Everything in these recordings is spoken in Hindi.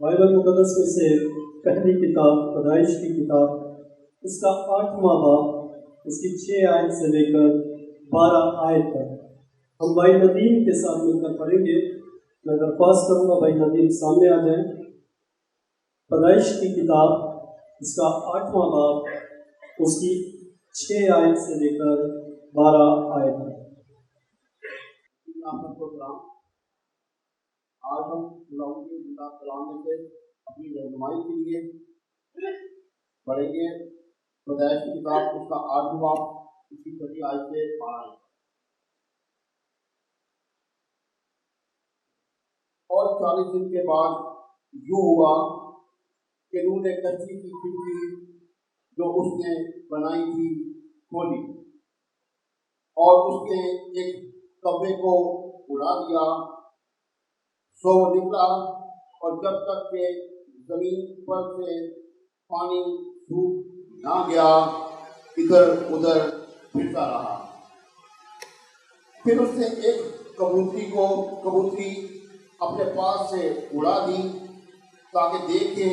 बाइबल मुकद्दस में से पहली किताब पैदाइश की किताब, इसका 8वां बाब, इसकी 6 आयत से लेकर 12 आयत तक हम भाई नदीम के साथ मिलकर पढ़ेंगे। मैं दरख्वास्त करूँगा भाई नदीम सामने आ जाएं। पैदाइश की किताब, इसका 8वां बाब, उसकी 6 आयत से लेकर 12 आयत तक। आज हम कलाम में से अपनी रहनुमाई के लिए पढ़ेंगे पैदाइश की किताब, उसका 8वां बाब, उसकी 6 आयत से 12। और 40 दिन के बाद यूं हुआ कि नूह ने कश्ती की खिड़की जो उसने बनाई थी खोली और उसके एक कब्बे को उड़ा दिया। सो निकला और जब तक के जमीन पर से पानी सूख ना गया इधर उधर फिरता रहा। फिर उसने एक कबूतरी अपने पास से उड़ा दी ताकि देखे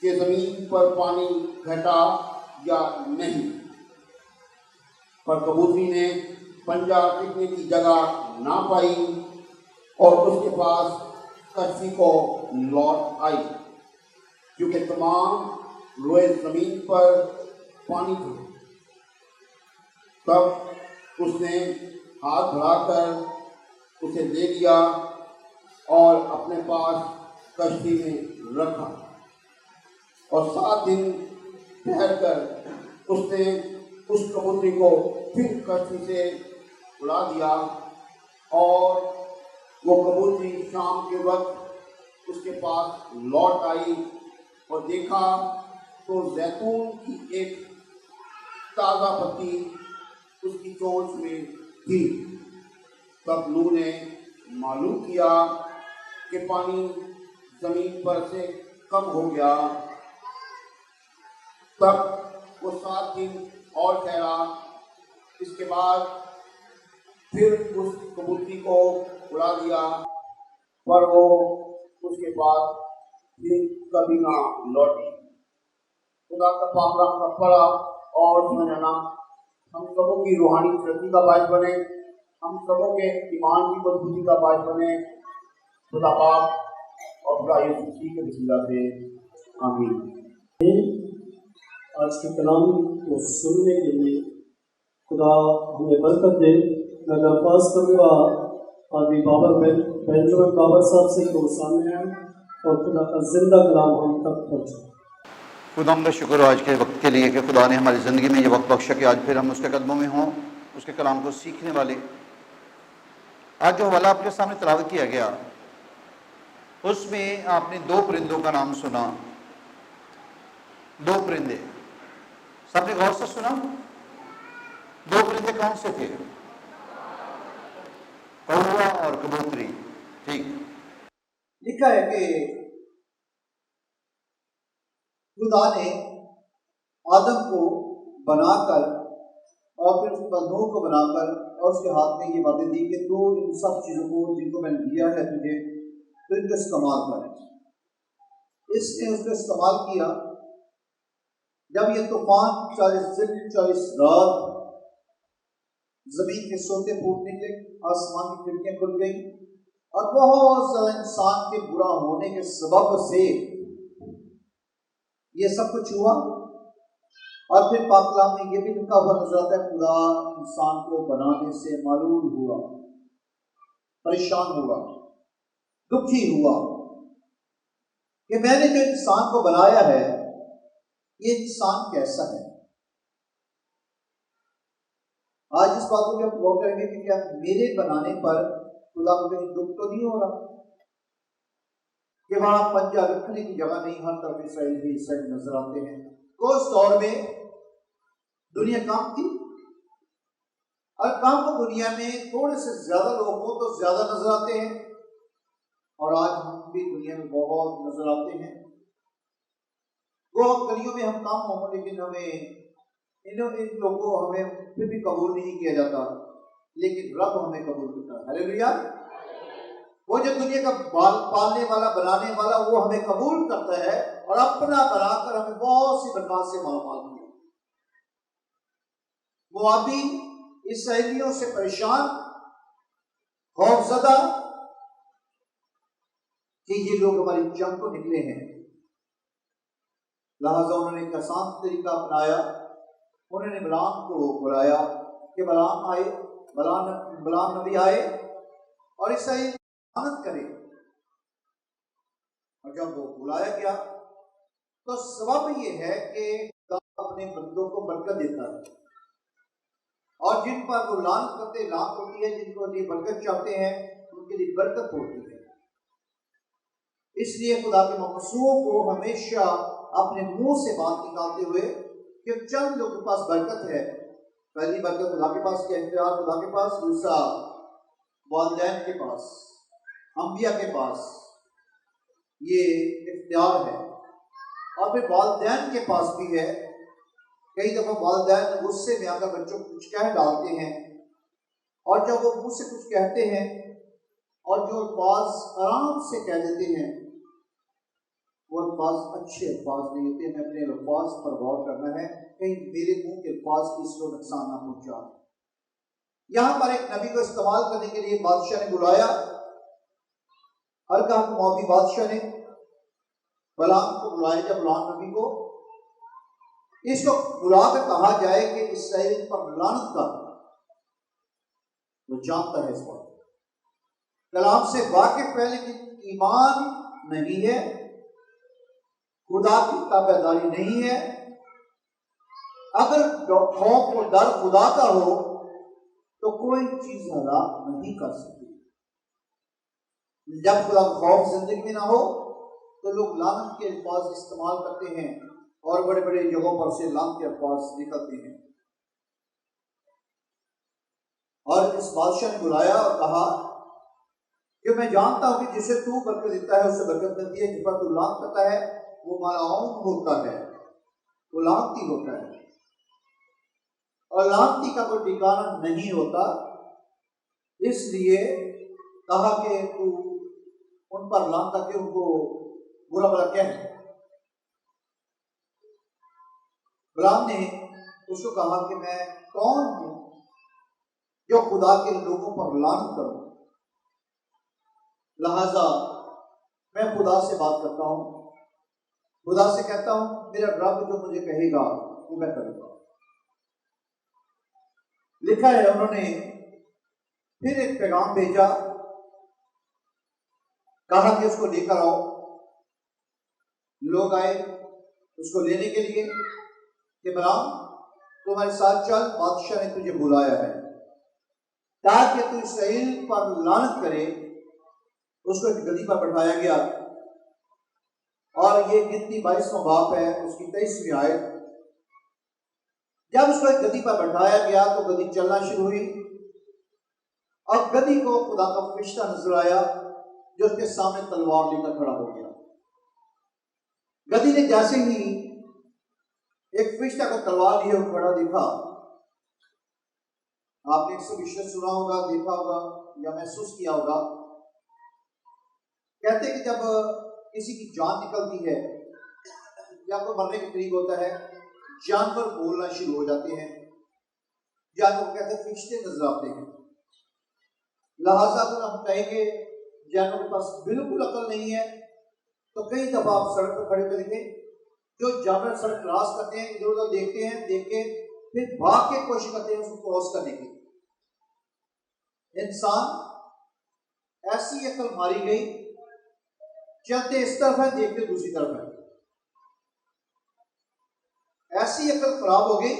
कि जमीन पर पानी घटा या नहीं, पर कबूतरी ने पंजा टिकने की जगह ना पाई और उसके पास कश्ती को लौट आई, क्योंकि तमाम रोए जमीन पर पानी थे। तब उसने हाथ बढ़ाकर उसे ले लिया और अपने पास कश्ती में रखा और 7 दिन ठहरकर उसने उस कबूतरी को फिर कश्ती से उड़ा दिया। और वो कबूतरी शाम के वक्त उसके पास लौट आई और देखा तो जैतून की एक ताज़ा पत्ती उसकी चोंच में थी। तब नूह ने मालूम किया कि पानी जमीन पर से कम हो गया। तब वो 7 दिन और ठहरा। इसके बाद फिर उस कबूतरी को उड़ा दिया, पर वो उसके बाद फिर कभी ना लौटी। खुदा का पाक का पढ़ा और समझना हम सबों की रूहानी तरक्की का बायस बने, हम सबों के ईमान की मजबूती का बायस बने। खुदा पाक और खुदा यीशु मसीह के वसीला से आमीन। आज के कलाम को सुनने के लिए खुदा हमें बरकत दे। मैं दरख्वास्त करूँगा आदमी बेंजामिन बाबर साहब से कि वो सामने आए और खुदा का जिंदा कलाम हम तक पहुँचे। खुदा का शुक्र हो आज के वक्त के लिए कि खुदा ने हमारी ज़िंदगी में ये वक्त बख्शा कि आज फिर हम उसके कदमों में हों, उसके कलाम को सीखने वाले। आज जो हवाला आपके सामने तिलावत किया गया उसमें आपने 2 परिंदों का नाम सुना। 2 परिंदे, सबने गौर से सुना। 2 परिंदे कौन से थे? कौवा और कबूतरी। ठीक लिखा है कि खुदा ने आदम को बनाकर और फिर उसके बाद नूह को बनाकर और उसके हाथ में ये बातें दी कि तू इन सब चीज़ों को जिनको मैंने दिया है तुझे, तो इनका इस्तेमाल कर। इसने उसका इस्तेमाल किया। जब ये तूफान 40 दिन 40 रात, जमीन के सोते फूट निकले, आसमान की खिड़कियां खुल गई और बहुत ज्यादा इंसान के बुरा होने के सबब से ये सब कुछ हुआ। और फिर पाक कलाम में ये भी लिखा हुआ नजर आता है, खुदा इंसान को बनाने से मालूम हुआ, परेशान हुआ, दुखी हुआ कि मैंने जो इंसान को बनाया है ये इंसान कैसा है। आज इस बात को भी हम गौर करेंगे कि क्या मेरे बनाने पर खुदा को कहीं दुख तो नहीं हो रहा कि वहां पंजा रखने की जगह नहीं, हर तरफ इसराइल भी इसराइल नजर आते हैं। तो उस दौर में दुनिया काम थी और काम को दुनिया में थोड़े से ज्यादा लोग हो तो ज्यादा नजर आते हैं और आज हम भी दुनिया में बहुत नजर आते हैं। वो गलियों में हम काम हो लेकिन हमें इन लोगों को हमें फिर भी कबूल नहीं किया जाता, लेकिन रब हमें कबूल करता है। हालेलुया। वो जो दुनिया का पालने वाला बनाने वाला वो हमें कबूल करता है और अपना बनाकर हमें बहुत सी बरकत से मालूम किया। मुआबी इसराइलियों से परेशान, खौफजदा कि ये लोग हमारी जंग को निकले हैं, लिहाजा उन्होंने एक आसान तरीका अपनाया। उन्होंने बलाम को बुलाया कि बलाम आए, बलाम नबी आए और इसराइल आनंद करे। और जब वो बुलाया गया तो सबब ये है कि अपने बंदों को बरकत देता है और जिन पर वो लानत करते लानत होती है, जिनको लिए बरकत चाहते हैं उनके लिए बरकत होती है। इसलिए खुदा के मखसूओं को हमेशा अपने मुंह से बात निकालते हुए कि चंद लोगों के पास बरकत है। पहली बरकत खुदा के पास के इख्तियार खुदा के पास, दूसरा वालिदैन के पास, अंबिया के पास ये इख्तियार है और फिर वालिदैन के पास भी है। कई दफा वालिदैन गुस्से में आकर बच्चों को कुछ कह डालते हैं और जब वो मुझसे कुछ कहते हैं और जो अल्फाज आराम से कह देते हैं वो अल्फाज अच्छे अल्फाज नहीं होते। हमें अपने अल्फाज पर गौर करना है, कहीं मेरे मुंह के अल्फाज किसी को नुकसान ना पहुंचा। यहां पर एक नबी को इस्तेमाल करने के लिए बादशाह ने बुलाया और कहा कि मौबी बादशाह ने बलाम को बुलाया। जब बलाम नबी को इसको बुलाकर कहा जाए कि इसराइल पर लानत कर, वो जानता है इस बात, कलाम से वाकिफ है लेकिन ईमान नहीं है, खुदा की ताबेदारी नहीं है। अगर खौफ और डर खुदा का हो तो कोई चीज हलाक नहीं कर सकती। जब खुदा का खौफ जिंदगी में ना हो तो लोग लानत के अल्फाज इस्तेमाल करते हैं और बड़े बड़े जगहों पर से लानत के अल्फाज निकलते हैं। और इस बादशाह ने बुलाया और कहा कि मैं जानता हूं कि जिसे तू बरकत देता है उससे बरकत मिलती है, जिस पर तू लानत करता है वो मलाऊन होता है, वो लानती होता है और लानती का कोई ठिकाना नहीं होता। इसलिए कहा कि तू उन पर लानत करके उनको बुरा भला कह। गुलाम ने उसको कहा कि मैं कौन हूं जो खुदा के लोगों पर लानत करूं, लिहाजा मैं खुदा से बात करता हूं, खुदा से कहता हूं मेरा रब जो मुझे कहेगा वो मैं करूंगा। लिखा है उन्होंने फिर एक पैगाम भेजा, कहा कि उसको लेकर आओ। लोग आए उसको लेने के लिए कि बलाम तुम्हारे साथ चल, बादशाह ने तुझे बुलाया है ताकि तू इसराइल पर लानत करे। उसको एक गदी पर बैठाया गया और ये गिनती 22वां बाब है, उसकी 23वीं आयत। जब उसको एक गदी पर बैठाया गया तो गदी चलना शुरू हुई और गदी को खुदा का फरिश्ता नजर आया जो उसके सामने तलवार लेकर खड़ा हो गया। गदी ने जैसे ही एक फरिश्ता को तलवार लिए खड़ा देखा, आपने 120 सुना होगा, देखा होगा या महसूस किया होगा। कहते हैं कि जब किसी की जान निकलती है या कोई मरने के करीब होता है, जानवर बोलना शुरू हो जाते हैं, जानवर को कहते हैं फरिश्ते नजर आते हैं। लिहाजा अगर हम कहेंगे जानवर के पास बिल्कुल अकल नहीं है तो कई दफा आप सड़क पर खड़े कर देखें, जो जानवर सड़क क्रॉस करते हैं इधर उधर देखते हैं, देख के फिर भाग के कोशिश करते हैं उसको क्रॉस करने की। इंसान ऐसी अकल मारी गई, चलते इस तरफ है देखते दूसरी तरफ है, ऐसी अकल खराब हो गई,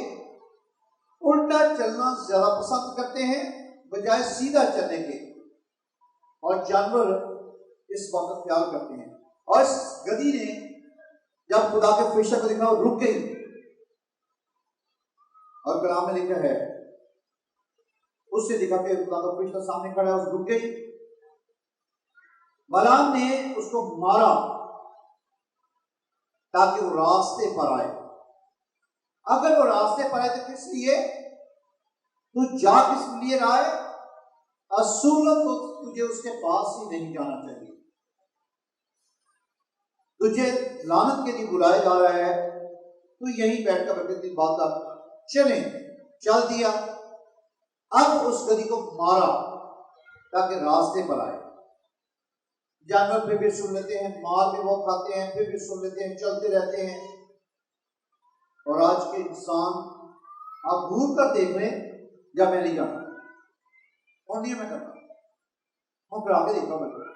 उल्टा चलना ज्यादा पसंद करते हैं बजाय सीधा चलने के। और जानवर इस बात का ख्याल करते हैं। और इस गधी ने जब खुदा के फरिश्ते को देखा रुक गई और कलाम में लिखा है उससे देखा कि खुदा का फरिश्ता सामने खड़ा है, रुक गई। बलाम ने उसको मारा ताकि वो रास्ते पर आए। अगर वो रास्ते पर आए तो किस लिए? तू जा किस लिए रहा है? असूलन तो तुझे उसके पास ही नहीं जाना चाहिए। तुझे लानत के लिए बुलाया जा रहा है, तू यही बैठकर बैठे बात कर। चले, चल दिया। अब उस गधी को मारा ताकि रास्ते पर आए। जानवर फिर भी सुन लेते हैं, मार भी वो खाते हैं, फिर भी सुन लेते हैं, चलते रहते हैं। और आज के इंसान आप दूर कर देख रहे हैं, या मैं नहीं जाता और नहीं मैं करता हूं, फिर आगे देखा बच्चे,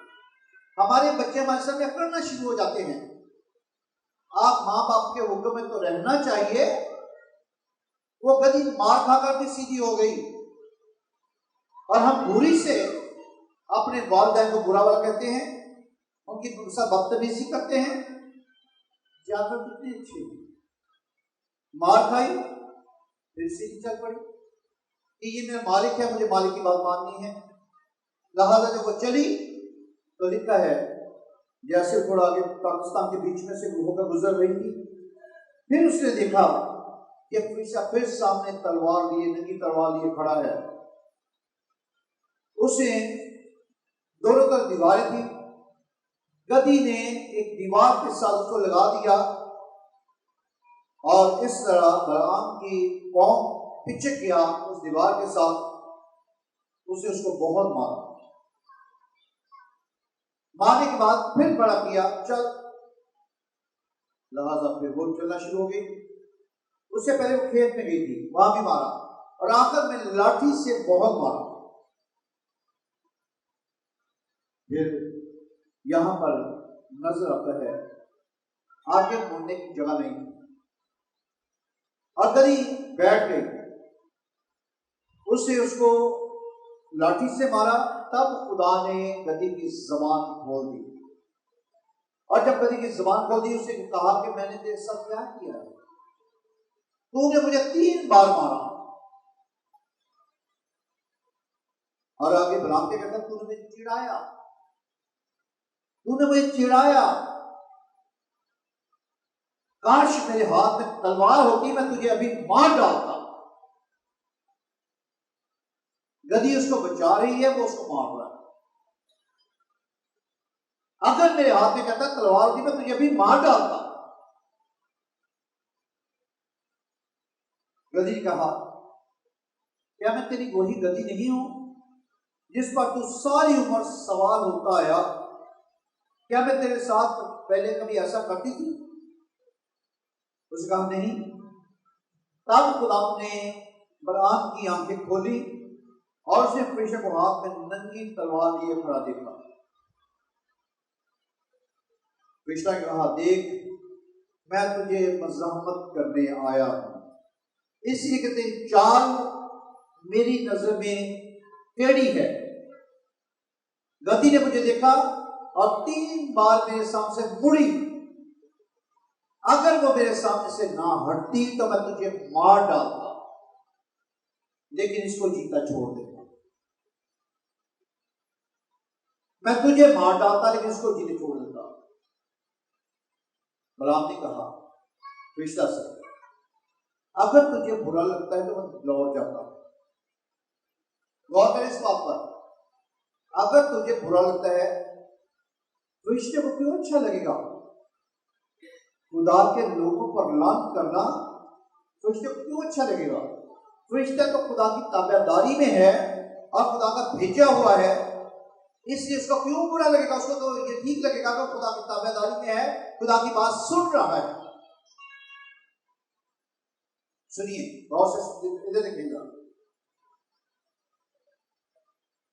हमारे बच्चे हमारे साथ में करना शुरू हो जाते हैं। आप माँ बाप के हुक्म में तो रहना चाहिए। वो गधी मार खाकर भी सीधी हो गई और हम बुरी से अपने वालिदैन को बुरा वाला कहते हैं, उनकी साथ बदतमीजी करते हैं। जानवर कितने अच्छे हैं, मार खाई फिर सीधी चल पड़ी कि ये मेरा मालिक है, मुझे मालिक की बात माननी है। लिहाजा जब वो चली तो लिखा है जैसे थोड़ा आगे पाकिस्तान के बीच में से होकर गुजर रही थी, फिर उसने देखा कि फिर सामने तलवार लिए, नंगी तलवार लिए खड़ा है। उसे दोनों तरफ दीवारें थी, गधी ने एक दीवार के साथ उसको लगा दिया और इस तरह बलआम की कौम पिचक गया उस दीवार के साथ। उसे उसको बहुत मारा। मारने के बाद फिर बड़ा किया, चल। लिहाजा फिर वो चलना शुरू हो गई। उससे पहले वो खेत में गई थी, वहां भी मारा और आखिर में लाठी से बहुत मारा। फिर यहां पर नजर आता है आगे मुड़ने की जगह नहीं और गधी बैठ गई। उसको लाठी से मारा, तब खुदा ने गधी की जबान खोल दी। और जब गधी की जबान खोल दी, उसे कहा कि मैंने तेरे साथ क्या किया है? तूने मुझे 3 बार मारा। और आगे बलआम के कहता, तूने मुझे चिढ़ाया, तूने मुझे चिढ़ाया। काश मेरे हाथ में तलवार होती, मैं तुझे अभी मार डालता। गधी उसको बचा रही है, वो उसको मार रहा है। अगर मेरे हाथ में कहता तलवार होती, मैं तुझे अभी मार डालता। गधी ने कहा, क्या मैं तेरी वही गधी नहीं हूं जिस पर तू सारी उम्र सवार होता आया? क्या मैं तेरे साथ पहले कभी ऐसा करती थी? उसने कहा नहीं। तब खुदा ने बलआम की आंखें खोली और उसने फरिश्ते को हाथ में नंगी तलवार लिए खड़ा देखा। फरिश्ता ने कहा, देख, मैं तुझे मज़ाहमत करने आया हूं, इसलिए कि तेरी चाल मेरी नजर में टेढ़ी है। गधी ने मुझे देखा और 3 बार मेरे सामने से मुड़ी। अगर वो मेरे सामने से ना हटती तो मैं तुझे मार डालता, लेकिन इसको जीता छोड़ देता। मैं तुझे मार डालता, लेकिन इसको जीते छोड़ देता। बलआम ने कहा फरिश्ता से, अगर तुझे बुरा लगता है तो मैं लौट जाता। गौर करें इस बात पर, अगर तुझे बुरा लगता है फरिश्ते को क्यों अच्छा लगेगा? खुदा के लोगों पर लानत करना फरिश्ते को क्यों अच्छा लगेगा? फरिश्ता तो खुदा की ताबेदारी में है और खुदा का भेजा हुआ है, इसलिए उसको क्यों बुरा लगेगा? उसको तो ये ठीक लगेगा कि खुदा की ताबेदारी में है, खुदा की बात सुन रहा है। सुनिए गौर से, इधर देखिएगा,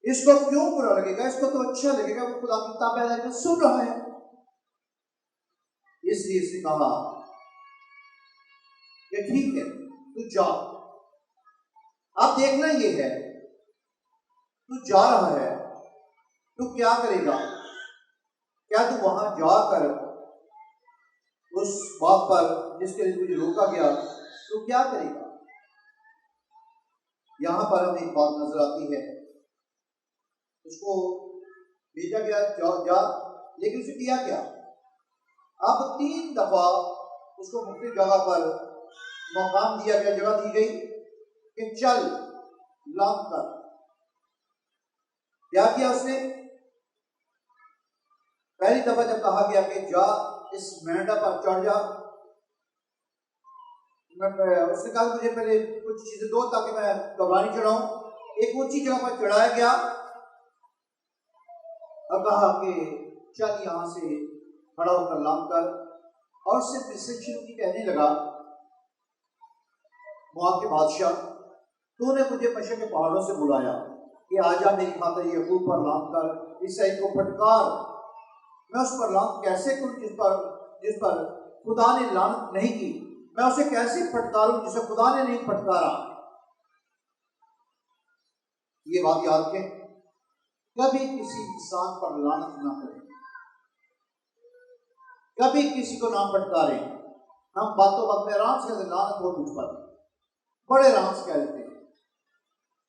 इसको क्यों बुरा लगेगा? इसको तो अच्छा लगेगा, वो खुदा की ताबेदारी में सुन रहा है। इसलिए इसने कहा कि ठीक है, तू जा। अब देखना ये है, तू जा रहा है, तू क्या करेगा? क्या तू वहां जाकर उस बात पर जिसके लिए तुझे रोका गया, तू क्या करेगा? यहां पर हमें एक बात नजर आती है, उसको भेजा गया जा, लेकिन उसे किया क्या? अब 3 दफा उसको मुख्तलिफ जगह पर मकाम दिया गया, जगह दी गई कि चल लाम कर। क्या किया उसने? पहली दफा जब कहा गया कि जा इस मेंढा पर चढ़ जा, उसने कहा मुझे पहले कुछ चीजें दो ताकि मैं घबरानी चढ़ाऊं। एक ऊंची जगह पर चढ़ाया गया। अब कहा कि चल यहां से खड़ा होकर लाम कर, और सिर्फ इससे शुरू की कहने लगा, मोआब के बादशाह, तूने मुझे मशरक़ के पहाड़ों से बुलाया कि आजा मेरी खातिर यकूब पर लाम कर, ईसाई को फटकार। मैं उस पर लाम कैसे करूं जिस पर खुदा ने लानत नहीं की? मैं उसे कैसे फटकारूं जिसे खुदा ने नहीं फटकारा? ये बात याद रखें, कभी किसी इंसान पर लानत ना करें, कभी किसी को ना फटकारें। हम बातों बात में आराम से लानत हो तुझ पर, बड़े आराम से कह देते हैं।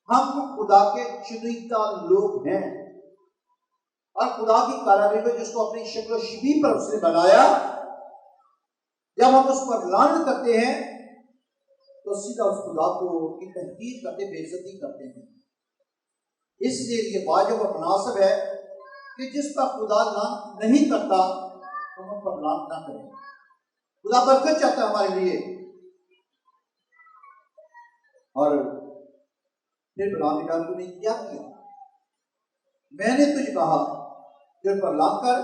हम खुदा के चुनिंदा लोग हैं, और खुदा की कारागरी को जिसको अपनी शक्ल शिबी पर उसने बनाया, जब हम उस पर लानत करते हैं तो सीधा उस खुदा को की तहकीर करते, बेइज्जती करते हैं। इसलिए ये वाजिब और मुनासिब है कि जिस पर खुदा लानत नहीं करता हम उन पर लानत ना करें। खुदा बरकत चाहता है हमारे लिए। और फिर बिलाम ने कहा, तूने क्या किया? मैंने तुझे कहा तेरे पर लान कर,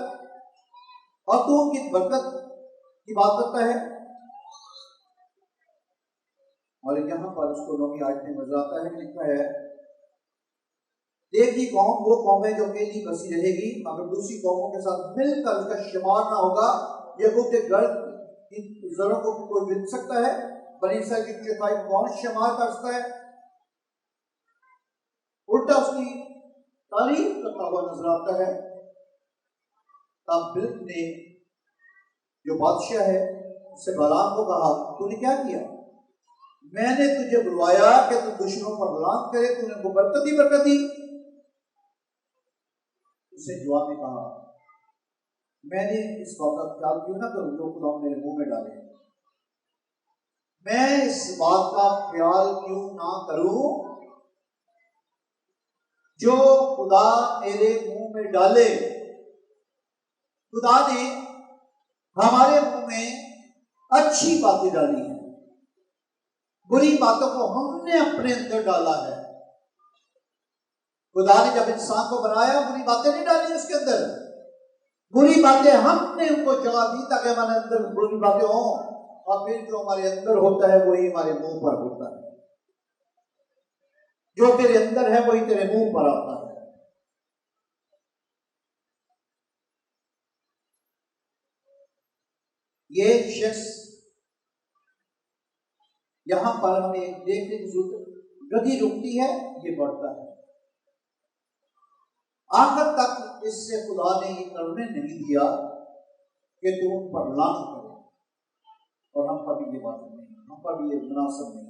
और तू उनकी बरकत की बात करता है। और यहाँ पर उसको नौवीं आयत में नजर आता है, लिखा है, एक ही कौम वो कौम है जो अकेली बसी रहेगी, मगर दूसरी कौमों के साथ मिलकर उसका शुमार ना होगा। याकूब के घर की जरों को कोई मिल सकता है? बनी इसराइल की चौथाई कौन शुमार कर सकता है? उल्टा उसकी तारीफ करता हुआ नजर आता है। तब बिल्क ने जो बादशाह है उससे बालाम को कहा, तूने क्या किया? मैंने तुझे बुलवाया कि तू दुश्मनों पर लान करे, तूने उनको बरकत दी। उसने जवाब में कहा, मैंने इस बात का ख्याल क्यों ना करूं जो खुदा मेरे मुंह में डाले? मैं इस बात का ख्याल क्यों ना करूं जो खुदा मेरे मुंह में डाले? खुदा ने हमारे मुंह में अच्छी बातें डाली हैं, बुरी बातों को हमने अपने अंदर डाला है। खुदा ने जब इंसान को बनाया बुरी बातें नहीं डाली उसके अंदर, बुरी बातें हमने उनको जगह दी ताकि हमारे अंदर बुरी बातें हों, और फिर जो हमारे अंदर होता है वही हमारे मुंह पर होता है। जो तेरे अंदर है वही तेरे मुंह पर आता है। ये शख्स यहां पर हमें देखने की जरूरत, गति रुकती है, ये बढ़ता है। आखिर तक इससे खुदा ने ये करने नहीं दिया कि तुम उन पर लानत करो, और हम पर भी ये बात नहीं, हम पर भी ये मुनासिब नहीं।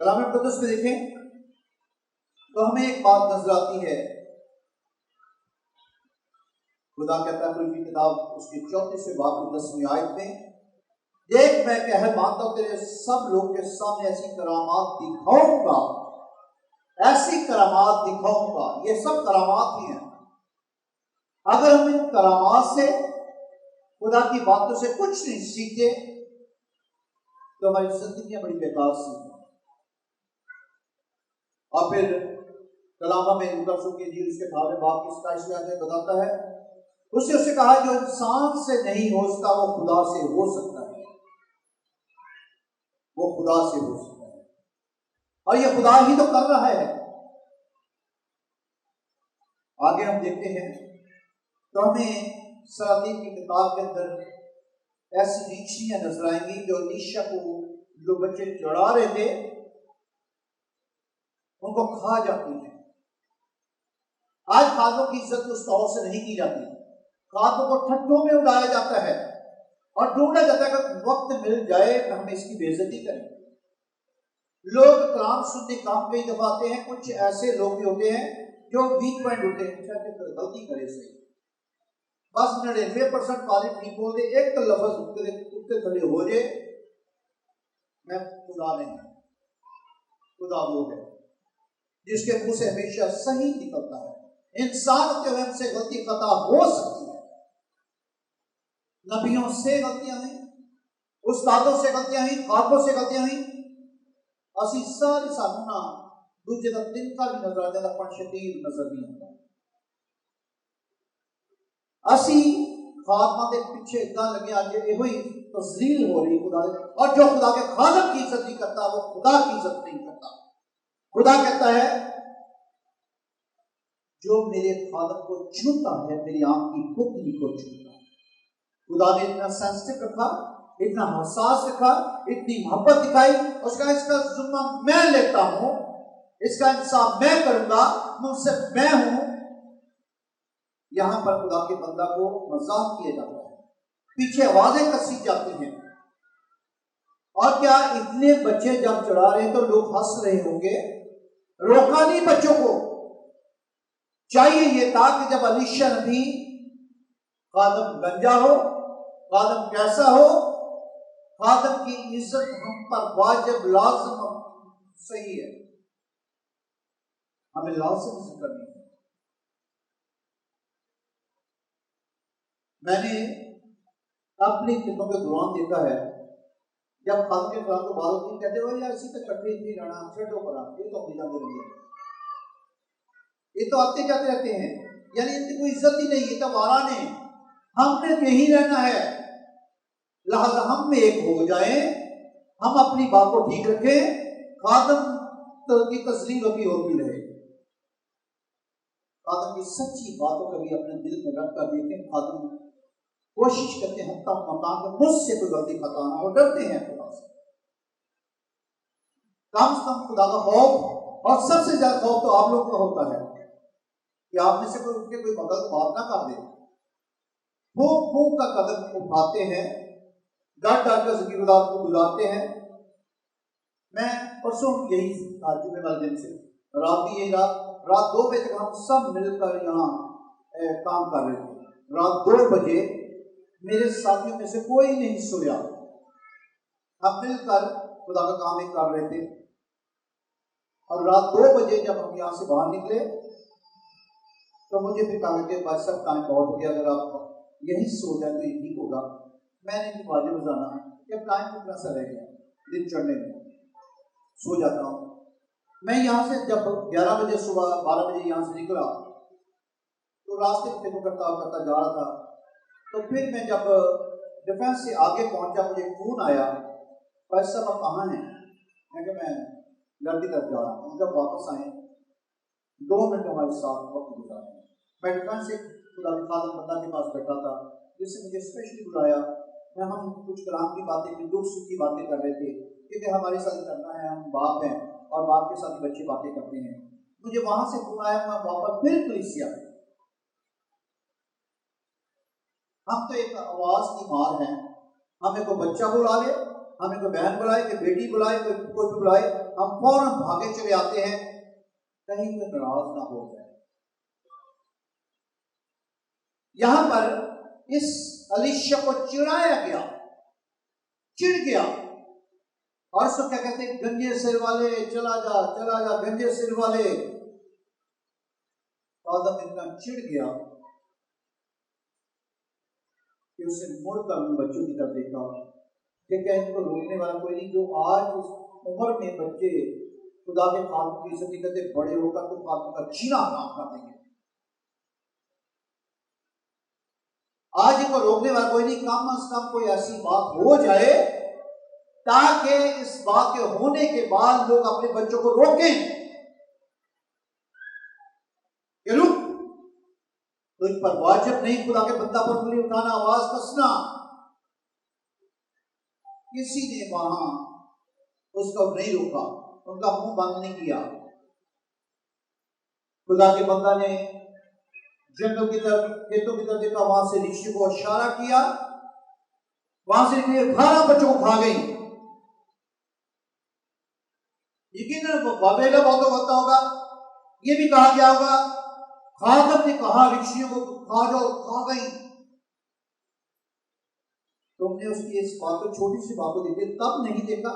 कलाम मुक़द्दस में देखें तो हमें एक बात नजर आती है। खुदा कहता है की किताब उसकी 34वें बाब की 10वीं आयत में, देख मैं कह मानता हूं तेरे सब लोग के सामने ऐसी करामात दिखाऊंगा, ऐसी करामात दिखाऊंगा। ये सब करामात ही हैं। अगर हम इन करामात से, खुदा की बातों से कुछ नहीं सीखते तो हमारी जिंदगियां बड़ी बेकार सी हैं। और फिर कलाम में लूका की इंजील उसके 18वें बाब की 27वीं आयत में बताता है, उससे कहा जो इंसान से नहीं हो सकता वो खुदा से हो सकता है, वो खुदा से हो सकता है, और ये खुदा ही तो कर रहा है। आगे हम देखते हैं तो हमें सलातीन की किताब के अंदर ऐसी नीचियां नजर आएंगी जो ईशा को जो बच्चे चढ़ा रहे थे उनको खा जाती है। आज खादों की इज्जत उस तौर से नहीं की जाती, खादों को ठट्ठों में उड़ाया जाता है और ढूंढा जाता है कि वक्त मिल जाए तो हम इसकी बेइज्जती करें। लोग कलाम सुनने काम कई दफा आते हैं, कुछ ऐसे लोग भी होते हैं जो वीक पॉइंट होते हैं, गलती करे से बस 99% वाले ठीक बोल दे, एक लफ्ज उत्ते खड़े हो जाए, मैं खुदा नहीं, खुदा वो है। जिसके मुंह से हमेशा सही निकलता है। इंसान होते हुए हमसे गलती खता हो सकती है, नबियों से गलतियां हुई, उस्तादों से गलतियां हुई, खातों से गलतियां हुई। असी सारी सामना दूजे का तिनका भी नजर आ जाता, पर शतीर नजर नहीं आता। असी खातमा के पीछे इतना लगे आज यो ही तस्लील हो रही खुदा दे, और जो खुदा के खादम की इज्जत नहीं करता वो खुदा की इज्जत नहीं करता। खुदा कहता है जो मेरे खादम को छूता है मेरी आंख की पुतली को छूता है। खुदा ने इतना सेंसिटिव रखा, इतना हसास रखा, इतनी मोहब्बत दिखाई, उसका इसका जुम्मा मैं लेता हूं, इसका इंसाफ मैं करूंगा, मुझसे मैं हूं। यहां पर खुदा के बंदा को मजाक किया जाता है, पीछे आवाजें कसी जाती हैं। और क्या इतने बच्चे जब चढ़ा रहे तो लोग हंस रहे होंगे, रोका नहीं बच्चों को। चाहिए ये था कि जब अलीशा नबी खादम गंजा हो, खादम कैसा हो, खादम की इज्जत हम पर वाजिब लाजिम सही है, हमें लाजिम इज्जत करनी है। मैंने अपनी खिदमत के दौरान देखा है जब खादम के खुरान को बाल होती कहते हो यार इसी तक कटरी नहीं रहना, छठो करा, ये तो अपनी जाते रहेंगे, ये तो आते जाते रहते हैं, यानी इनकी कोई इज्जत ही नहीं, ये तो वारा ने, हमने यही रहना है, लिहाजा हम में एक हो जाए, हम अपनी बात को ठीक रखें, खादम की तस्लीम होती रहे। खादम की सच्ची बातों को भी अपने दिल में रख कर देखें। खादम कोशिश करते हैं तब मकान में मुझसे कोई गलती खता ना हो, डरते हैं खुदा से, कम से कम खुदा का खौफ। और सबसे ज्यादा खौफ तो आप लोगों का होता है कि आप में से कोई उठ के कोई गलत बात ना कर दे। फूक फूक का कदम उठाते हैं, डर डर कर ज़िक्र-ए-खुदा को बुलाते हैं। मैं परसों यही जुम्मे वाले दिन से रात 2 बजे तक हम सब मिलकर यहाँ काम कर रहे थे। रात 2 बजे मेरे साथियों में से कोई नहीं सोया, हम मिलकर खुदा का काम एक कर रहे थे। और रात 2 बजे जब हम यहाँ से बाहर निकले तो मुझे फिर कहा कि भाई साहब टाइम बहुत हो गया, अगर आप यही सो जाए तो ये ठीक होगा। मैंने इनकी वाजिब जाना कि टाइम कितना सा रह गया दिन चढ़ने में, सो जाता हूँ। मैं यहाँ से जब 11 बजे सुबह 12 बजे यहाँ से निकला तो रास्ते में देखो करता करता जा रहा था, तो फिर मैं जब डिफेंस से आगे पहुंचा मुझे फोन आया, भाई साहब आप कहाँ हैं? मैं कहा मैं घर की तरफ जा रहा हूँ। जब वापस आए 2 मिनट हमारे साथ वक्त गुजारा। मैं डिफेंस से खुदा के खादम बंदा के पास बैठा था जिससे मुझे स्पेशली बुलाया। मैं हम कुछ कलाम की बातें, दुख सुख की बातें कर रहे थे, क्योंकि हमारे साथ करना है, हम बाप हैं और बाप के साथ बच्चे बातें करते हैं। मुझे वहां से फोन आया, मैं वापस फिर कलीसिया। हम तो एक आवाज की मार है, हमें कोई बच्चा बुला ले, हमें कोई बहन बुलाए, कोई बेटी बुलाए, कोई बुलाए, हम फौरन भागे चले आते हैं, कहीं कोई नाराज ना हो जाए। यहां पर इस अलीशा को चिढ़ाया गया, चिढ़ गया, और उसको क्या कहते हैं, गंजे सिर वाले चला जा गंजे सिर वाले। आदम इतना चिढ़ गया कि उसे मुड़कर उन बच्चों की तरफ देखा कि क्या इनको रोकने वाला कोई नहीं, जो आज इस उम्र में बच्चे खुदा के खादम की इज्जत करते, बड़े होकर तो खादम का जीना हराम कर देंगे। आज इनको रोकने वाला कोई नहीं, कम से कम कोई ऐसी बात हो जाए ताकि इस बात के होने के बाद लोग अपने बच्चों को रोकें कि रुक, तुझ पर वाजिब नहीं खुदा के बंदा पर उंगली उठाना, आवाज कसना। किसी ने वहां उसको नहीं रोका, उनका मुंह बंद नहीं किया। खुदा के बंदा ने जंगल की तरफ, खेतों की तरफ देखा, वहां से ऋषि को इशारा किया, वहां से निकले 18 बच्चों को खा गई। यकीनन बाबेला बहुत होता होगा, ये भी कहा गया होगा, खादम ने कहा ऋषियों को खा जाओ, खा गई। तुमने उसकी इस बात को, छोटी सी बात को देखते तब नहीं देखा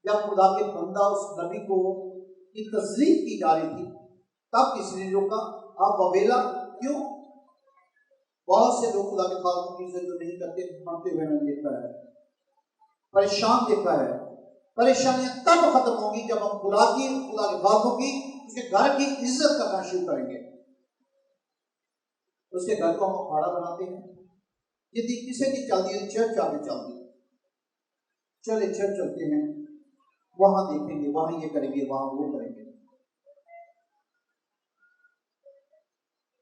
जब खुदा के बंदा उस नबी को की तस्लीम की जा रही थी, तब किसी ने रोका। आप वबेला क्यों? बहुत से लोग खुदा के खातों की इज्जत नहीं करते, मरते हुए मैंने देखा है, परेशान देखा है। परेशानियां तब खत्म होंगी जब हम खुदा के खातों की, उसके घर की इज्जत करना शुरू करेंगे। उसके घर को हम अखाड़ा बनाते हैं। यदि किसी की चलती है चर्च आगे चलती है, चले चर्च चलते हैं, वहां देखेंगे, वहां ये करेंगे, वहां वो करेंगे।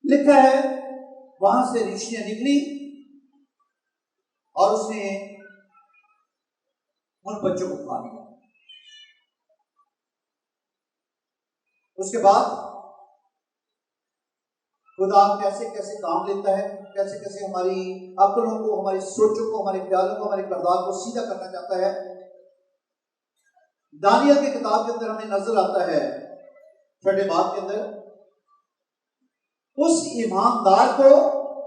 लिखा है वहां से ऋषियां निकली और उसने उन बच्चों को खा लिया। उसके बाद खुदा कैसे कैसे काम लेता है, कैसे कैसे हमारी अक्लों को, हमारी सोचों को, हमारे ख्यालों को, हमारे किरदार को सीधा करना चाहता है। दानियल की किताब के अंदर हमें नजर आता है, 6 बाब के अंदर, उस ईमानदार को,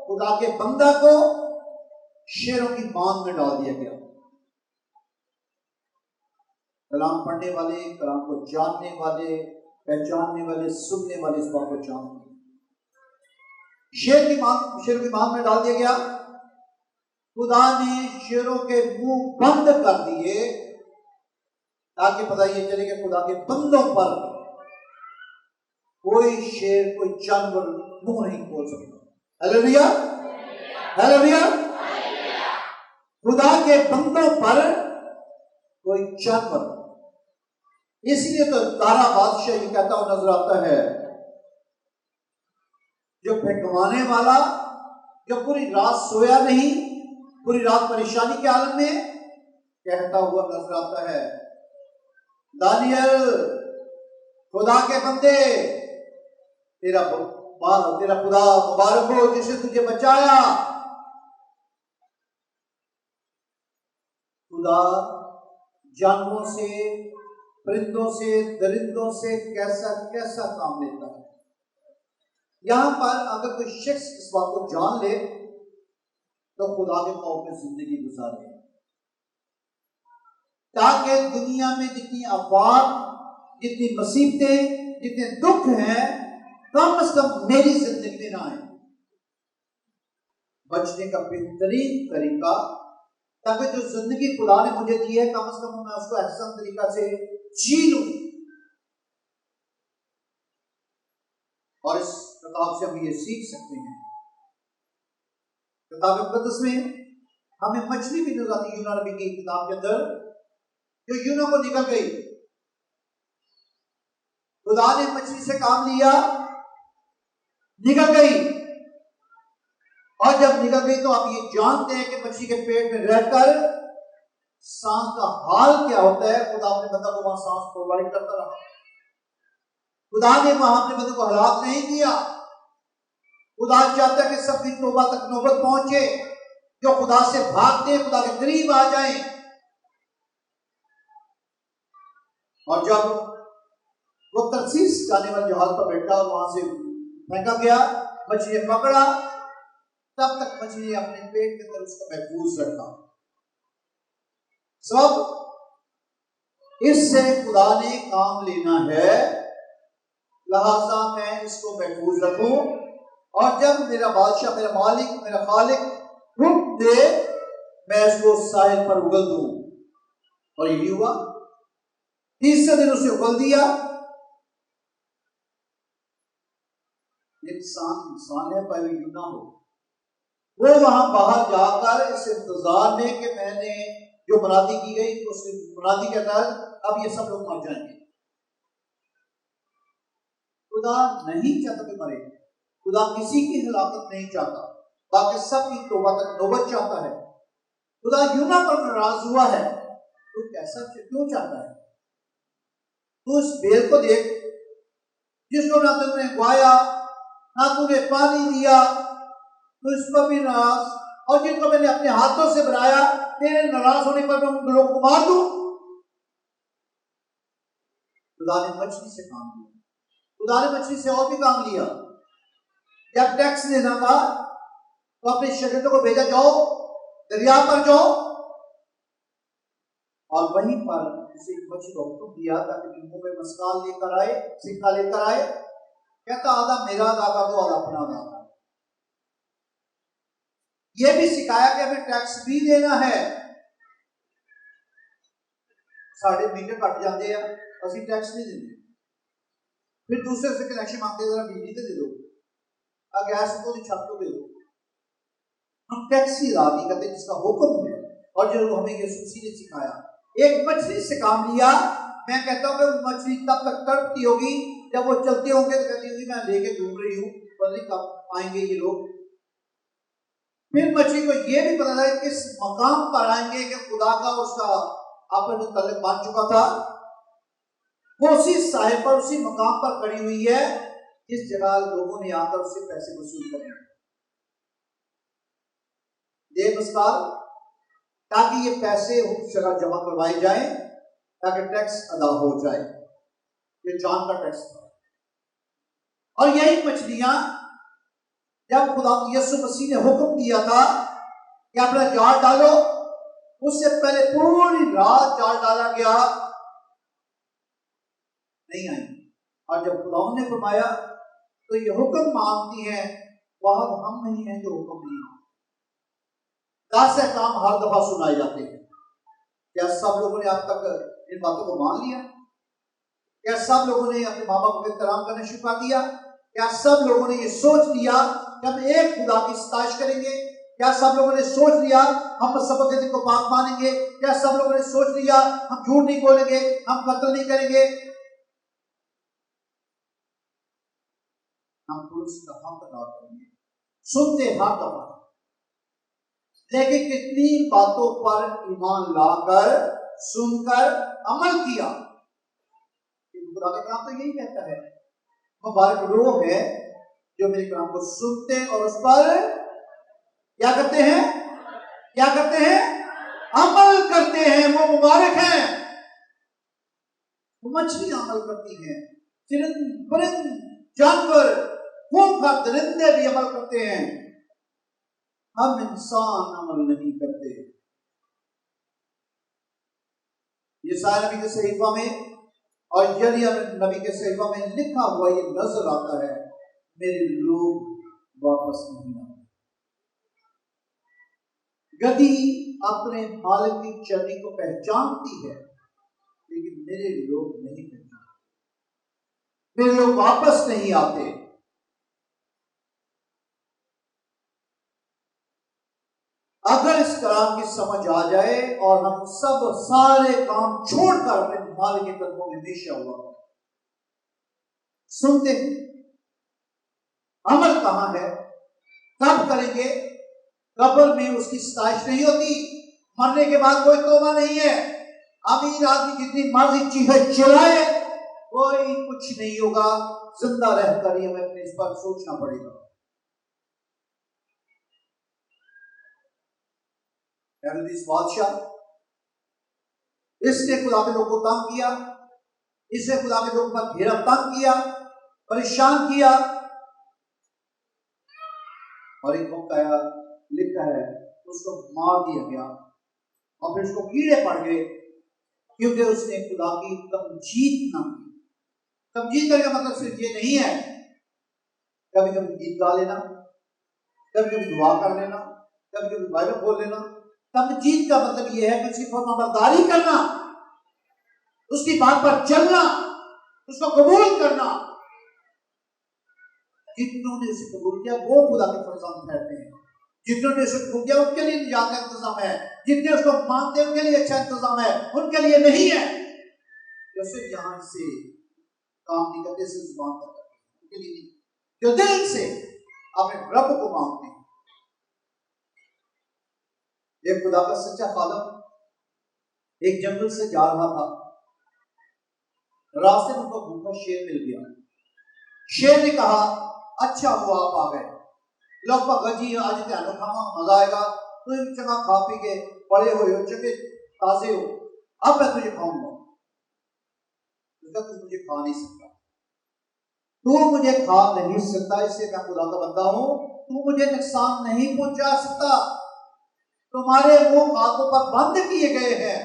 खुदा के बंदा को शेरों की मान में डाल दिया गया। कलाम पढ़ने वाले, कलाम को जानने वाले, पहचानने वाले, सुनने वाले इस बात को जानते, शेरों की मान में डाल दिया गया। खुदा ने शेरों के मुंह बंद कर दिए ताकि पता ये चले कि खुदा के बंदों पर कोई शेर, कोई जानवर मुंह नहीं खोल सकता। Hallelujah, hallelujah. खुदा के बंदों पर कोई जानवर, इसलिए तो तारा बादशाह ये कहता हुआ नजर आता है, जो फेंकवाने वाला, जो पूरी रात सोया नहीं, पूरी रात परेशानी के आलम में, कहता हुआ नजर आता है, दानियल, खुदा के बंदे, तेरा खुदा मुबारक हो जिसने तुझे बचाया। खुदा जानवरों से, परिंदों से, दरिंदों से कैसा कैसा काम लेता है। यहां पर अगर कोई शख्स इस बात को जान ले तो खुदा के खौफ में जिंदगी गुजारे, ताकि दुनिया में जितनी आफात, जितनी मुसीबतें, जितने दुख हैं, कम से कम मेरी जिंदगी में ना आए। बचने का बेहतरीन तरीका, ताकि जो जिंदगी खुदा ने मुझे दी है, कम से कम मैं उसको ऐसा तरीका से जी लूं। और इस किताब से हम ये सीख सकते हैं। किताब मुकद्दस में हमें मछली भी नजर आती है, यूना नबी की किताब के अंदर, जो यूना को निकल गई। खुदा ने मछली से काम लिया, निकल गई, और जब निकल गई तो आप ये जानते हैं कि मछली के पेट में रहकर सांस का हाल क्या होता है। खुदा अपने बंदा को वहां सांस प्रोवाइड करता रहा। खुदा ने वहां अपने बंदे को हलाक नहीं किया। खुदा चाहता है कि सबकी तौबा तक नौबत पहुंचे, जो खुदा से भागते, खुदा के करीब आ जाएं। और जब वो तरसीस जाने वाले जहाज पर बैठा और वहां से फेंका गया, मछली ने पकड़ा, तब तक मछली अपने पेट के अंदर उसको महफूज रखा। सब इससे खुदा ने काम लेना है, लिहाजा मैं इसको महफूज रखूं, और जब मेरा बादशाह, मेरा मालिक, मेरा खालिक हुक्म दे, मैं इसको साहिल पर उगल दूं। और यही हुआ। तीसरे दिन उसे उगल दिया। इंसान है, पर यूना हो, वो वहां बाहर जाकर इस इंतजार में कि मैंने जो मुनादी की गई, उस मुनादी के तहत अब ये सब लोग मर जाएंगे। खुदा नहीं चाहता कि मरे, खुदा किसी की हलाकत नहीं चाहता, बाकी सबकी तौबा तक नौबत चाहता है। खुदा यूना पर नाराज हुआ है, तू कैसा क्यों चाहता है? तू उस बेल को देख जिसको ना तुमने उगाया, ना तूने पानी दिया, तो इस पर भी नाराज, और जिनको मैंने अपने हाथों से बनाया, तेरे नाराज होने पर मैं उन लोगों को मार दूं। खुदा ने मछली से काम लिया, खुदा ने मछली से और भी काम लिया। जब टैक्स देना था तो अपने शागिर्दों को भेजा, जाओ दरिया पर जाओ, और वहीं पर उसे एक मछली को हुक्म दिया ताकि मुंह में मस्काल लेकर आए, सिक्का लेकर आए। कहता आधा मेरा अदा कर दो, आधा अपना अदा कर दो। यह भी सिखाया कि हमें टैक्स भी देना है। साढ़े मीटर कट जाते हैं, असि टैक्स नहीं देते। फिर दूसरे से कनेक्शन मांगते, जरा बिजली तो दे दो, गैस को छत को दे दो। हम टैक्स ही अदा नहीं करते जिसका हुक्म है और जो हमें यीशु मसीह ने सिखाया। एक मछली से काम लिया। मैं कहता हूँ कि मछली तब तक तड़पती होगी जब वो चलते होंगे तो कहती होगी मैं लेके घूम रही हूँ, पता नहीं कब आएंगे ये लोग। फिर मछली को ये भी पता था किस मकाम पर आएंगे कि खुदा का उसका आपस में तल्लुक बन चुका था। वो उसी साहिब पर, उसी मकाम पर खड़ी हुई है जिस जगह लोगों ने आकर उससे पैसे वसूल करने दे मस्काल, ताकि ये पैसे उस जगह जमा करवाए जाए ताकि टैक्स अदा हो जाए। ये जान का टैक्स था। और यही मछलियां जब खुदा यीशु मसीह ने हुक्म दिया था कि अपना जाल डालो, उससे पहले पूरी रात जाल डाला गया, नहीं आई। और जब खुदा ने फरमाया तो ये हुक्म मांगती हैं, वहां हम नहीं हैं जो हुक्म नहीं मांगते। 10 काम हर दफा सुनाए जाते हैं। क्या सब लोगों ने अब तक इन बातों को मान लिया? क्या सब लोगों ने अपने माँ बाप को एहतराम करना शुरू कर दिया? क्या सब लोगों ने ये सोच लिया कि हम एक खुदा की सताइश करेंगे? क्या सब लोगों ने सोच लिया हम सबक के दिन को पाक मानेंगे? क्या सब लोगों ने सोच लिया हम झूठ नहीं बोलेंगे, हम कत्ल नहीं करेंगे, हम पुरुष का हक अदा करेंगे? सुनते हर दफा, लेकिन कितनी बातों पर ईमान लाकर सुनकर अमल किया। खुदा का काम तो यही कहता है, मुबारक रूह है जो मेरे काम को सुनते और उस पर क्या करते हैं, क्या करते हैं, अमल करते हैं, वो मुबारक हैं। मछली अमल करती हैं, परिंद, जानवर, खूंखार दरिंदे भी अमल करते हैं। हम इंसान अमल नहीं करते। ये सारे नबी के सहीफा में और यलिया नबी के सहीफा में लिखा हुआ ये नजर आता है, मेरे लोग वापस नहीं आते। गधी अपने मालिक की चलनी को पहचानती है, लेकिन मेरे लोग नहीं पहचानते, मेरे लोग वापस नहीं आते। अगर इस कलाम की समझ आ जाए और हम सब सारे काम छोड़कर अपने मालिक के कदमों में हमेशा हुआ सुनते हैं, अमल कहां है, कब करेंगे? कब्र में उसकी सताइश नहीं होती, मरने के बाद कोई तौबा नहीं है। अमीर आदमी जितनी मर्जी चीखें चिल्लाए, कोई कुछ नहीं होगा। जिंदा रहकर ही हमें अपने इस पर सोचना पड़ेगा। हेरोदेस बादशाह, इसने खुदा के लोगों को तंग किया, इसने खुदा के लोगों पर घेरा तंग किया, परेशान किया। और एक वक्त आया, लिखा है उसको मार दिया गया और फिर उसको कीड़े पड़ गए क्योंकि उसने खुदा की तमजीद न की। तमजीद करने का मतलब सिर्फ ये नहीं है कभी कभी गीत गा लेना, कभी कभी दुआ कर लेना, कभी कभी बाइबल बोल लेना। तमजीद का मतलब यह है कि उसकी फरमाबरदारी करना, उसकी बात पर चलना, उसको कबूल करना। जिन्होंने उसे कबूल किया वो खुदा के फरजांद ठहरते हैं। जिन्होंने उसे कबूल किया उनके लिए निजात का इंतजाम है, जितने उसको मानते हैं उनके लिए अच्छा इंतजाम है, उनके लिए नहीं है जो सिर्फ यहां से काम नहीं करते, सिर्फ जुबान तक करते, उनके लिए नहीं, जो दिल से अपने रब को मांगते हैं। एक खुदा का सच्चा खादम एक जंगल से जा रहा था, रास्ते में उनको भूखा शेर मिल गया। शेर ने कहा अच्छा हुआ आप आ गए, लोग गजी आज ध्यान खावा मजा आएगा, तुम चंगा खा पी के बड़े हुए हो, चंगे ताजे हो, अब मैं तुझे खाऊंगा। तू मुझे खा नहीं सकता, तू मुझे खा नहीं सकता, इससे मैं खुदा का बंदा हूं, तू मुझे नुकसान नहीं पहुंचा सकता। तुम्हारे मुंह हाथों पर बंद किए गए हैं,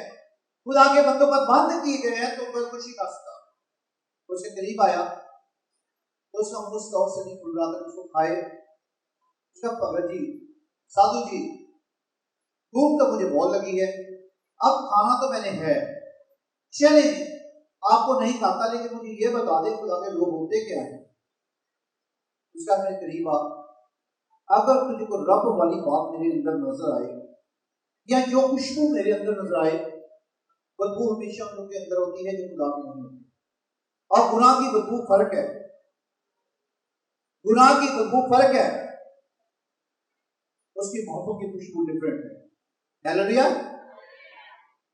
खुदा के बंदों पर बंद किए गए हैं तो खुदकुशी का रास्ता। उसके करीब आया तो उसका मुंह तौर से नहीं खुल रहा था, उसको खाए। उसका भगत जी, साधु जी, भूख तो मुझे बहुत लगी है, अब खाना तो मैंने है, चले आपको नहीं खाता, लेकिन मुझे ये बता दे खुदा के लोग होते क्या है। उसका मेरे करीब आ, अगर तुझे को रब वाली बात मेरे अंदर नजर आए या जो खुशबू मेरे अंदर नजर आए, बदबू हमेशा उन लोगों के अंदर होती है जो खुदा की नहीं होती। और गुनाह की बदबू फर्क है, गुनाह की बदबू फर्क है, उसकी मोहब्बत की खुशबू डिफरेंट है। हालेलुया,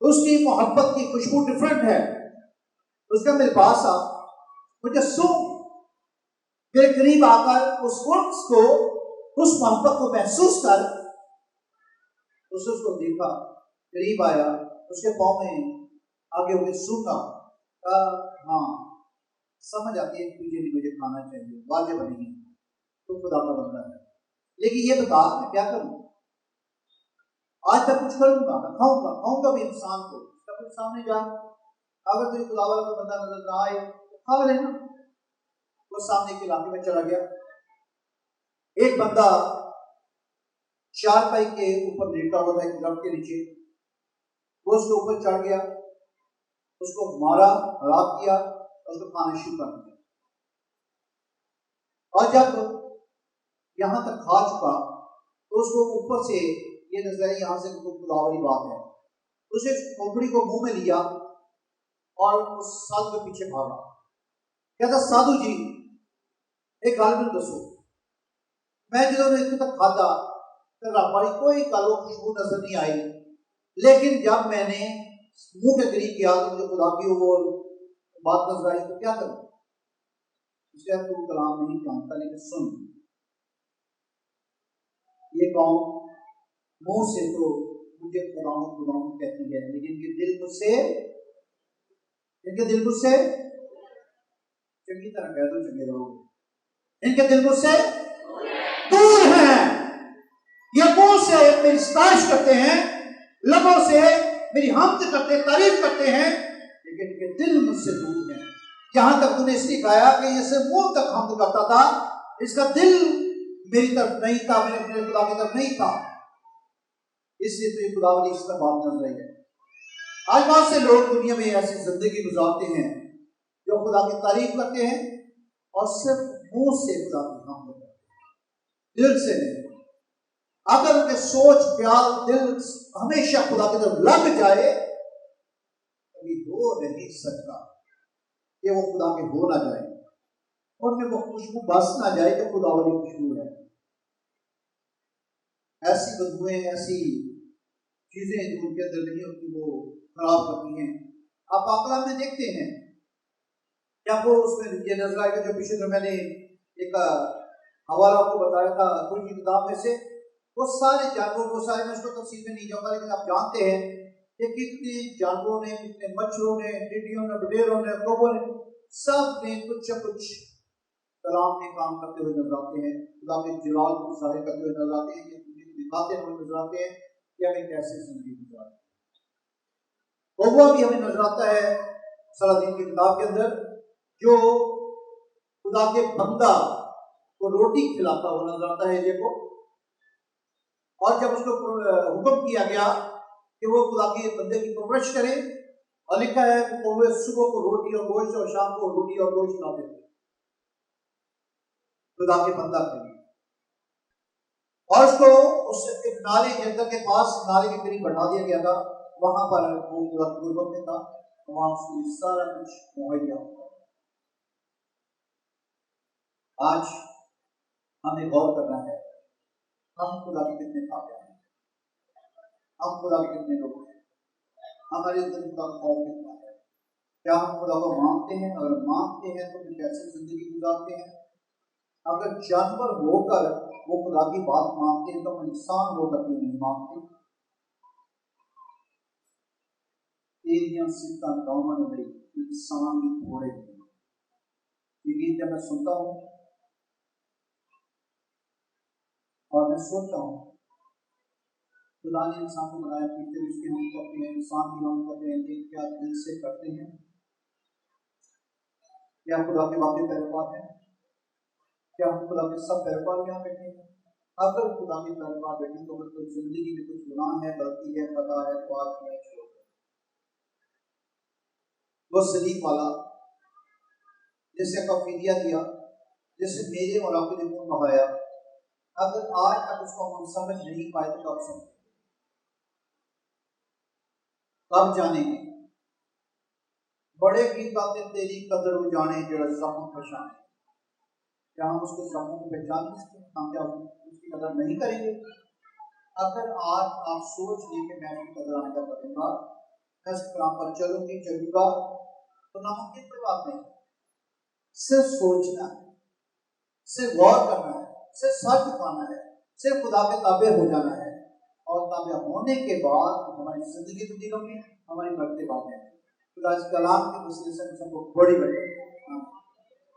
उसकी मोहब्बत की खुशबू डिफरेंट है। उसका मेरे पास आ, मुझे सुन, मेरे करीब आकर उस वक्त को, उस मोहब्बत को महसूस कर। उसको देखा, करीब आया, उसके पाँव में आगे होकर सूंघा, हाँ समझ आती है तुझे नहीं मुझे खाना चाहिए, वाजिब नहीं है, तो खुदा का बंदा है, लेकिन ये बता मैं क्या करूं, आज तक कुछ करूंगा, मैं खाऊंगा, खाऊंगा भी इंसान को, कभी सामने जा, अगर तुझे खुदा वाला का बंदा नजर ना आए तो खा लेना। वो सामने के इलाके में चला गया, एक बंदा चारपाई के ऊपर लेटा हुआ था एक दरख्त के नीचे, वो उसके ऊपर चढ़ गया, उसको मारा, हलाक किया, उसको खाना शुरू कर दिया। और जब यहां तक खा चुका तो उसको ऊपर से ये नजर आई, यहां से खुदा वाली बात है, उसे खोपड़ी को मुंह में लिया और उस साधु के पीछे भागा। कहता साधु जी एक गल मैनूं दसो, मैं जो इतने तक खाता तो रब वाली कोई गल खुशबू नजर नहीं आई, लेकिन जब मैंने मुंह के करीब किया तो मुझे खुदा की वो बात नजर आई, तो क्या करूं। उसके तू कलाम नहीं जानता, लेकिन सुन, ये कौम मुंह से तो मुझे खुदाऊं खुदाऊं कहती है, लेकिन इनके दिल मुझसे, इनके दिल मुझसे, चंगी तरह कह दो चंगे रहोगे, इनके दिल मुझसे दूर हैं। ये मुंह से मेरी सताइश करते हैं, लबों से मेरी हमद करते, तारीफ करते हैं, लेकिन इनके दिल मुझसे दूर हैं। यहां तक तूने इसलिए कहा कि जैसे मुंह तक हमद करता था, इसका दिल मेरी तरफ नहीं था, मेरे अपने खुदा की तरफ नहीं था, इसलिए तो ये खुदावली इस तरह बात कर रही है। आज बहुत से लोग दुनिया में ऐसी जिंदगी गुजारते हैं जो खुदा की तारीफ करते हैं और सिर्फ मुंह से खुदा की हमद करते हैं, दिल से नहीं। अगर उनके सोच ख्याल दिल हमेशा खुदा की तरफ लग जाए, कभी हो नहीं सकता कि वो खुदा के हो ना जाए, उनमें वो खुशबू बस ना जाए जो खुदा वाली खुशबू है। ऐसी बदबुएं, ऐसी चीजें जो उनके अंदर नहीं होती वो खराब करती हैं। आप आकड़ा में देखते हैं क्या वो उसमें ये नजर आएगा, जो पिछले दिन मैंने एक हवाला आपको बताया था कुल की किताब में से, वो सारे जानवर, वो सारे, मैं उसको तफसील में नहीं जाऊंगा, लेकिन आप जानते हैं कि कितने जानवरों ने, कितने मच्छरों ने, टिड्डियों ने, बटेरों ने, कौवों ने, सब ने कुछ न कुछ कलाम में काम करते हुए नजर आते हैं, खुदा के जलाल को जाहिर करते हुए नजर आते हैं, दिखाते हुए नजर आते हैं कि हमें कैसे जिंदगी गुजारनी है। कौवा भी हमें नजर आता है सलादीन की किताब के अंदर, जो खुदा के बंदा को रोटी खिलाता हुआ नजर आता है देखो, और जब उसको हुक्म किया गया कि वो खुदा के बंदे की परवरिश करे, और लिखा है कि कौवे सुबह को रोटी और गोश्त और शाम को रोटी और गोश्त लाते थे खुदा के बंदा के लिए, और उसको उस एक नाले जंगल के पास, नाले के करीब बैठा दिया गया था, वहां पर वो खुदा की गुरबत में था, वहां उसको सारा कुछ मुहैया हुआ। आज हमें गौर करना है, हम खुदा के कितने काबिल हैं, हम खुदा के कितने लोग हैं, हमारे अंदर खुदा का खौफ कितना है, क्या हम खुदा को मानते हैं, अगर मानते हैं तो फिर कैसे जिंदगी गुजारते हैं। अगर जानवर होकर वो खुदा की बात मानते हैं तो हम इंसान होकर क्यों नहीं मानते। तेरियां सिद्धा दामन गई इंसान भी थोड़े, ये गीत जब मैं सुनता हूँ और मैं सोचता हूँ खुदा ने इंसान को बनाया, पीछे उसके हम करते हैं, इंसान भी हम करते हैं, लेकिन क्या दिल से करते हैं? क्या खुदा के वाकई पैरोकार हैं? क्या हम खुदा के सब पैरोकार यहाँ बैठे हैं? अगर खुदा के पैरोकार बैठे तो अगर कोई जिंदगी में कुछ गुनाह है, गलती है, खता है, तो आज नहीं छोड़ वो सलीब वाला जिससे कफीदिया दिया, जिससे मेरे और आपके लिए खून बहाया, अगर आज तक उसको हम समझ नहीं पाए तो कब समझेंगे? कब जानेंगे? बड़े गीत गाते तेरी कदर वो जाने जरा जख्म पहचाने। क्या हम उसको जख्म को पहचान नहीं सकते? हम क्या उसकी कदर नहीं करेंगे? अगर आज आप सोच लें कि मैं उसकी कदर आने का करूंगा, मैं इस काम पर चलूंगा, तो नामुमकिन कोई बात नहीं। सिर्फ सोचना है, सिर्फ गौर करना है, सिर्फ सच पाना है, सिर्फ खुदा के ताबे हो जाना है, और ताबे होने के बाद हमारी जिंदगी तब्दील होगी, हमारी बढ़ते बातें। खुदा इस कलाम के वसीले से सबको बड़ी बड़ी